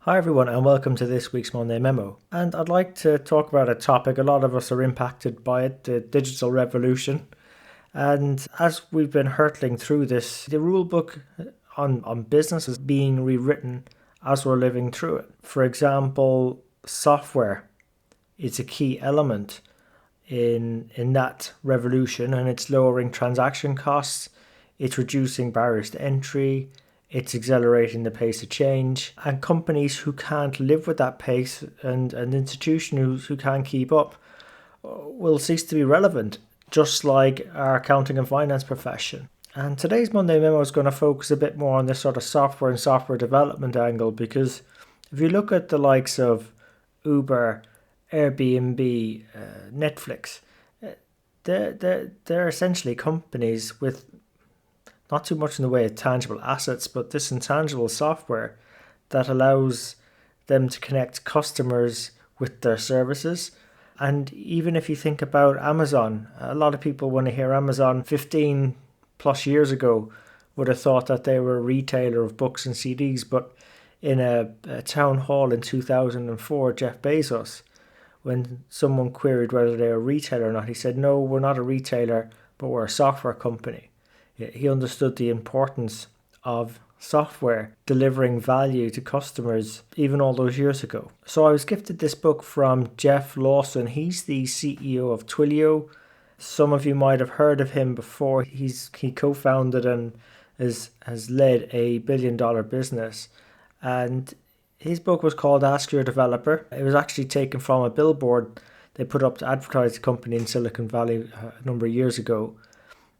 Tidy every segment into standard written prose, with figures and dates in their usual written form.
Hi everyone and welcome to this week's Monday Memo. And I'd like to talk about a topic a lot of us are impacted by it, the digital revolution. And as we've been hurtling through this, the rule book on business is being rewritten as we're living through it. For example, software is a key element in that revolution, and it's lowering transaction costs, it's reducing barriers to entry, it's accelerating the pace of change, and companies who can't live with that pace and institutions who can't keep up will cease to be relevant, just like our accounting and finance profession. And today's Monday Memo is going to focus a bit more on this sort of software and software development angle, because if you look at the likes of Uber, Airbnb, Netflix, they're essentially companies with not too much in the way of tangible assets, but this intangible software that allows them to connect customers with their services. And even if you think about Amazon, a lot of people, when they hear Amazon 15 plus years ago, would have thought that they were a retailer of books and CDs. But in a town hall in 2004, Jeff Bezos, when someone queried whether they were a retailer or not, he said, "No, we're not a retailer, but we're a software company." He understood the importance of software delivering value to customers even all those years ago. So I was gifted this book from Jeff Lawson. He's the CEO of Twilio. Some of you might have heard of him before. He co-founded and has led a $1 billion business. And his book was called Ask Your Developer. It was actually taken from a billboard they put up to advertise a company in Silicon Valley a number of years ago.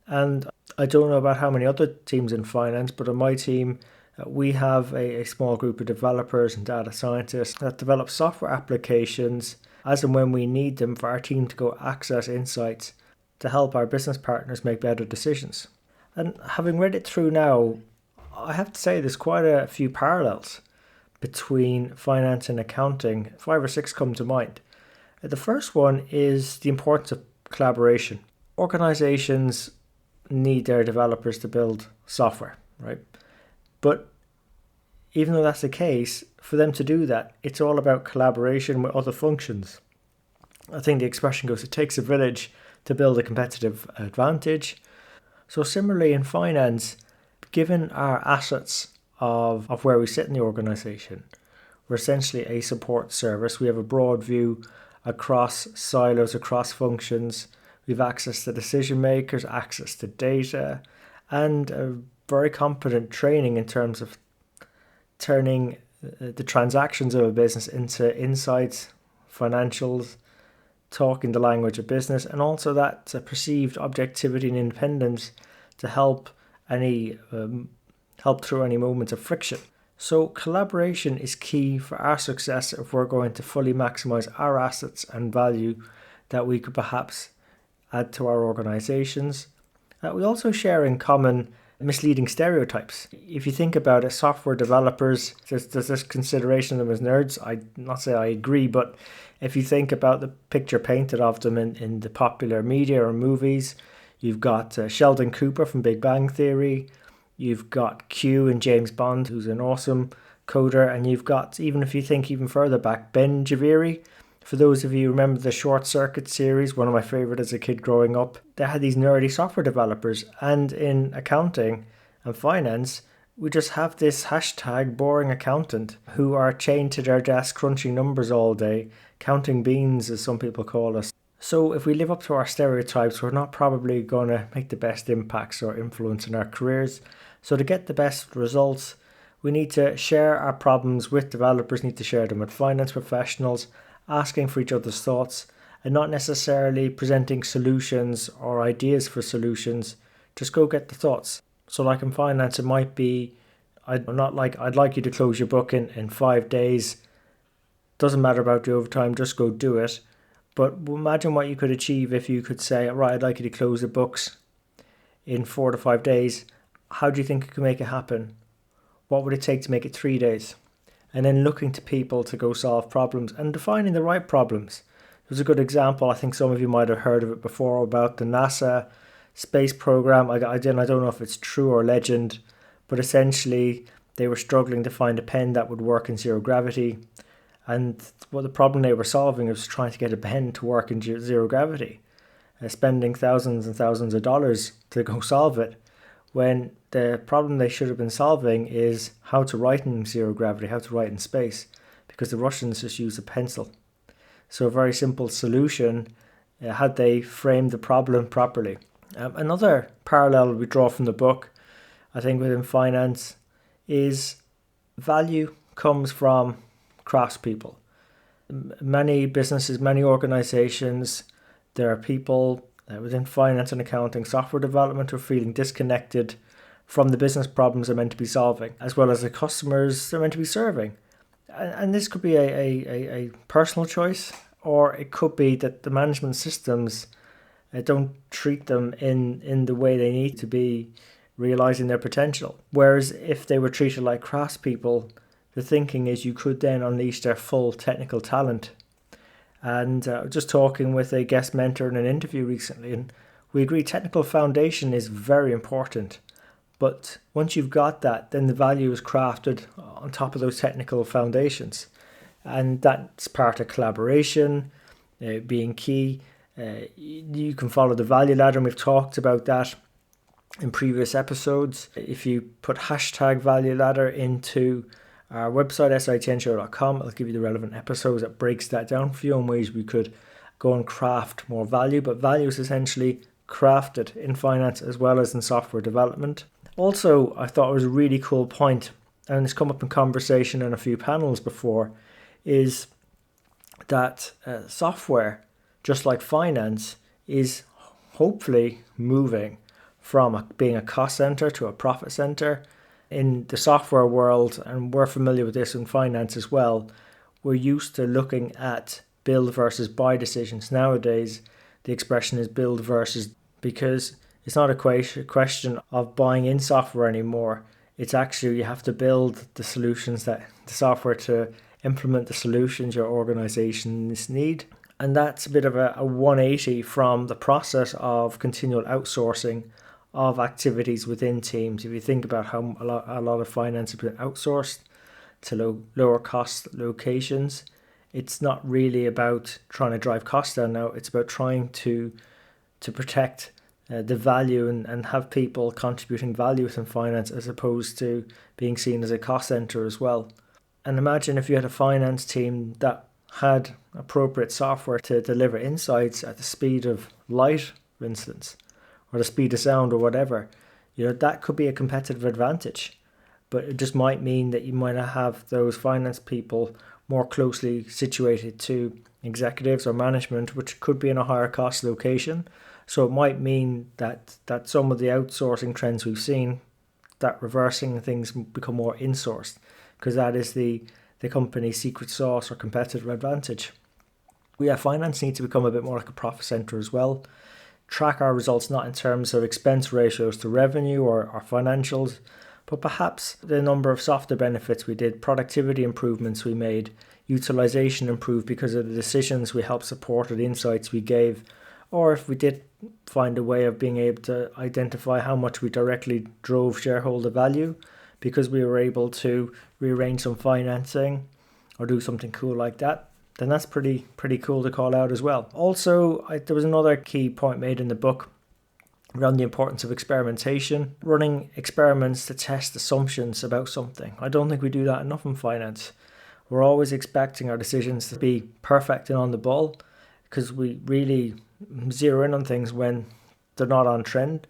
And I don't know about how many other teams in finance, but on my team, we have a small group of developers and data scientists that develop software applications as and when we need them for our team to go access insights to help our business partners make better decisions. And having read it through now, I have to say there's quite a few parallels between finance and accounting. 5 or 6 come to mind. The first one is the importance of collaboration. Organizations need their developers to build software, right? But even though that's the case, for them to do that, it's all about collaboration with other functions. I think the expression goes, it takes a village to build a competitive advantage. So similarly in finance, given our assets of where we sit in the organization, we're essentially a support service. We have a broad view across silos, across functions. We have access to decision makers, access to data, and a very competent training in terms of turning the transactions of a business into insights, financials, talking the language of business, and also that perceived objectivity and independence to help through any moments of friction. So collaboration is key for our success if we're going to fully maximize our assets and value that we could perhaps add to our organizations. We also share in common misleading stereotypes. If you think about it, software developers, there's this consideration of them as nerds. I not say I agree, but if you think about the picture painted of them in the popular media or movies, you've got Sheldon Cooper from Big Bang Theory, you've got Q and James Bond, who's an awesome coder, and you've got, even if you think even further back, Ben Javiri. For those of you who remember the Short Circuit series, one of my favorite as a kid growing up, they had these nerdy software developers. And in accounting and finance, we just have this hashtag boring accountant who are chained to their desk crunching numbers all day, counting beans as some people call us. So if we live up to our stereotypes, we're not probably going to make the best impacts or influence in our careers. So to get the best results, we need to share our problems with developers, need to share them with finance professionals, asking for each other's thoughts, and not necessarily presenting solutions or ideas for solutions. Just go get the thoughts. So like in finance, it might be, I'd like you to close your book in 5 days. Doesn't matter about the overtime, just go do it. But imagine what you could achieve if you could say, right, I'd like you to close the books in 4 to 5 days. How do you think you can make it happen? What would it take to make it 3 days? And then looking to people to go solve problems and defining the right problems. There's a good example, I think some of you might have heard of it before, about the NASA space program. I don't know if it's true or legend, but essentially They were struggling to find a pen that would work in zero gravity. And the problem they were solving was trying to get a pen to work in zero gravity, spending thousands and thousands of dollars to go solve it, when the problem they should have been solving is how to write in zero gravity, how to write in space, because the Russians just use a pencil. So a very simple solution had they framed the problem properly. Another parallel we draw from the book, I think, within finance is value comes from craftspeople. Many businesses, many organizations, there are people within finance and accounting, software development, who are feeling disconnected from the business problems they're meant to be solving, as well as the customers they're meant to be serving. And this could be a personal choice, or it could be that the management systems don't treat them in the way they need to be realizing their potential. Whereas if they were treated like craftspeople, the thinking is you could then unleash their full technical talent. And just talking with a guest mentor in an interview recently, and we agree technical foundation is very important. But once you've got that, then the value is crafted on top of those technical foundations. And that's part of collaboration, being key. You can follow the value ladder, and we've talked about that in previous episodes. If you put hashtag value ladder into our website, sitnshow.com, I'll give you the relevant episodes that breaks that down for you in ways we could go and craft more value. But value is essentially crafted in finance as well as in software development. Also, I thought it was a really cool point, and it's come up in conversation in a few panels before, is that software, just like finance, is hopefully moving from being a cost center to a profit center. In the software world, and we're familiar with this in finance as well, we're used to looking at build versus buy decisions. Nowadays, the expression is build versus, because it's not a question of buying in software anymore. It's actually you have to build the solutions, that the software to implement the solutions your organizations need. And that's a bit of a 180 from the process of continual outsourcing of activities within teams. If you think about how a lot of finance has been outsourced to lower cost locations, it's not really about trying to drive costs down now. It's about trying to protect the value and have people contributing value within finance, as opposed to being seen as a cost center as well. And imagine if you had a finance team that had appropriate software to deliver insights at the speed of light, for instance, or the speed of sound, or whatever. That could be a competitive advantage. But it just might mean that you might have those finance people more closely situated to executives or management, which could be in a higher cost location. So it might mean that some of the outsourcing trends we've seen, that reversing things become more insourced, because that is the company's secret sauce or competitive advantage. Finance needs to become a bit more like a profit center as well. Track our results not in terms of expense ratios to revenue or our financials, but perhaps the number of softer benefits we did, productivity improvements we made, utilization improved because of the decisions we helped support or the insights we gave, or if we did find a way of being able to identify how much we directly drove shareholder value because we were able to rearrange some financing or do something cool like that, then that's pretty cool to call out as well. Also, there was another key point made in the book around the importance of experimentation, running experiments to test assumptions about something. I don't think we do that enough in finance. We're always expecting our decisions to be perfect and on the ball, because we really zero in on things when they're not on trend.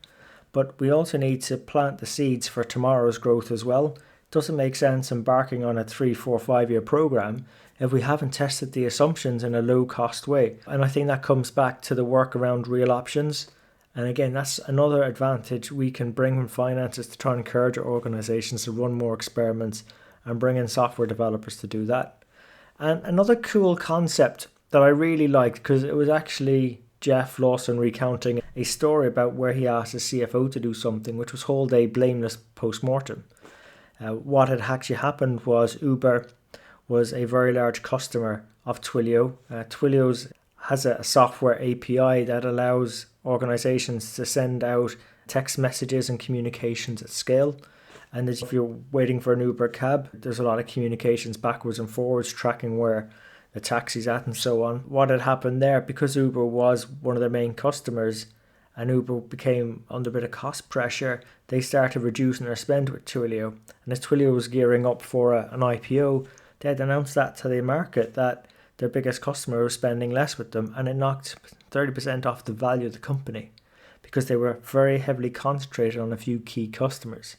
But we also need to plant the seeds for tomorrow's growth as well. It doesn't make sense embarking on a 3, 4, 5 year program if we haven't tested the assumptions in a low cost way. And I think that comes back to the work around real options. And again, that's another advantage we can bring from finances to try and encourage our organizations to run more experiments and bring in software developers to do that. And another cool concept that I really liked, because it was actually Jeff Lawson recounting a story about where he asked his CFO to do something, which was hold a blameless postmortem. What had actually happened was Uber was a very large customer of Twilio. Twilio has a software API that allows organizations to send out text messages and communications at scale. And if you're waiting for an Uber cab, there's a lot of communications backwards and forwards, tracking where the taxi's at and so on. What had happened there, because Uber was one of their main customers and Uber became under a bit of cost pressure, they started reducing their spend with Twilio. And as Twilio was gearing up for an IPO, they had announced that to the market that their biggest customer was spending less with them, and it knocked 30% off the value of the company because they were very heavily concentrated on a few key customers.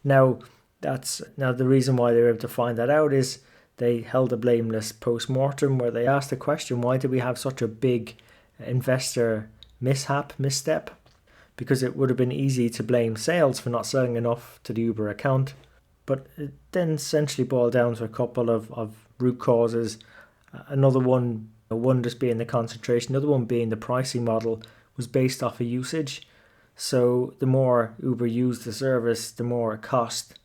Now the reason why they were able to find that out is they held a Blameless postmortem where they asked the question, why did we have such a big investor misstep? Because it would have been easy to blame sales for not selling enough to the Uber account. But it then essentially boiled down to a couple of root causes. Another one just being the concentration, another one being the pricing model was based off of usage. So the more Uber used the service, the more it cost.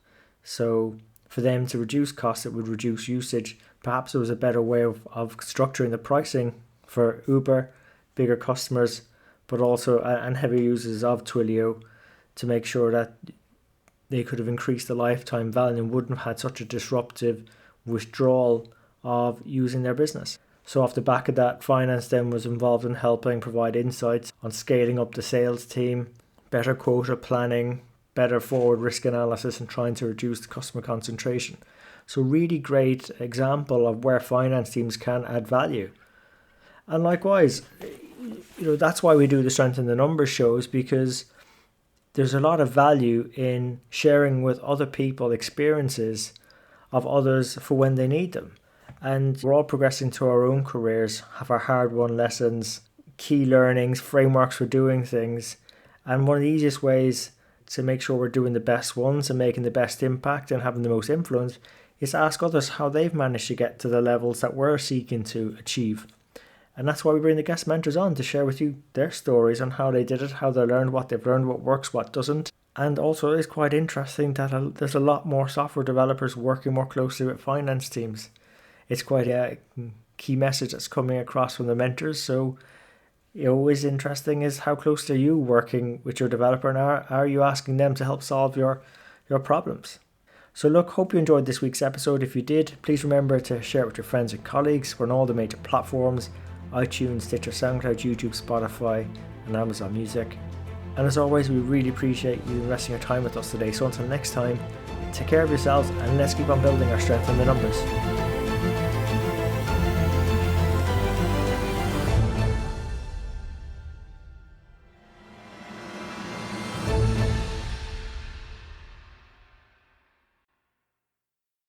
So for them to reduce costs, it would reduce usage. Perhaps it was a better way of structuring the pricing for Uber, bigger customers, but also and heavy users of Twilio, to make sure that they could have increased the lifetime value and wouldn't have had such a disruptive withdrawal of using their business. So off the back of that, finance then was involved in helping provide insights on scaling up the sales team, better quota planning, better forward risk analysis, and trying to reduce the customer concentration. So really great example of where finance teams can add value. And likewise, that's why we do the Strength in the Numbers shows, because there's a lot of value in sharing with other people experiences of others for when they need them. And we're all progressing to our own careers, have our hard-won lessons, key learnings, frameworks for doing things. And one of the easiest ways to make sure we're doing the best ones and making the best impact and having the most influence is to ask others how they've managed to get to the levels that we're seeking to achieve. And that's why we bring the guest mentors on to share with you their stories on how they did it, how they learned, what they've learned, what works, what doesn't. And also it's quite interesting that there's a lot more software developers working more closely with finance teams. It's quite a key message that's coming across from the mentors. So always interesting is how close are you working with your developer, and are you asking them to help solve your problems? So look, hope you enjoyed this week's episode. If you did, please remember to share it with your friends and colleagues. We're on all the major platforms: iTunes, Stitcher, SoundCloud, YouTube, Spotify, and Amazon Music. And as always, we really appreciate you investing your time with us today. So until next time, take care of yourselves and let's keep on building our strength in the numbers.